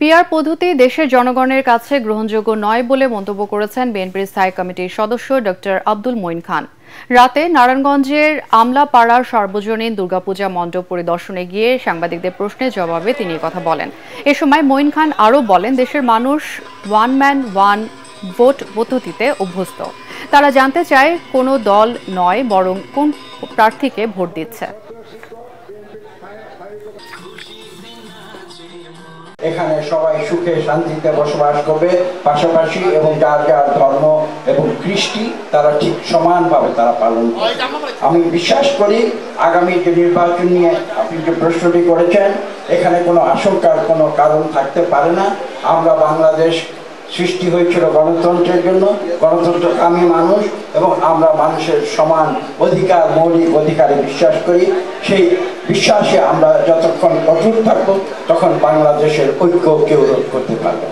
PR পদ্ধতি দেশের জনগণের কাছে গ্রহণযোগ্য নয় বলে মন্তব্য করেছেন বিএনপির স্থায়ী কমিটির সদস্য ডক্টর আব্দুল মঈন খান। রাতে নারায়ণগঞ্জের আমলাপাড়ার সার্বজনীন দুর্গাপূজা মণ্ডপ পরিদর্শনে গিয়ে সাংবাদিকদের প্রশ্নের জবাবে তিনি কথা বলেন। এ সময় মঈন খান আরও বলেন, দেশের মানুষ ওয়ান ম্যান ওয়ান ভোট পদ্ধতিতে অভ্যস্ত। তারা জানতে চায় কোনো দল নয়, বরং কোন প্রার্থীকে ভোট দিচ্ছে। এখানে সবাই সুখে শান্তিতে বসবাস করবে পাশাপাশি, এবং যার যার ধর্ম এবং কৃষ্টি তারা ঠিক সমানভাবে তারা পালন করবে। আমি বিশ্বাস করি আগামী যে নির্বাচন নিয়ে আপনি যে প্রশ্নটি করেছেন, এখানে কোনো আশঙ্কার কোনো কারণ থাকতে পারে না। আমরা বাংলাদেশ সৃষ্টি হয়েছিল গণতন্ত্রের জন্য, গণতন্ত্রকামী মানুষ, এবং আমরা মানুষের সমান অধিকার, মৌলিক অধিকারে বিশ্বাস করি। সেই বিশ্বাসে আমরা যতক্ষণ অটুট থাকবো তখন বাংলাদেশের ঐক্য কেউ রোধ করতে পারবে।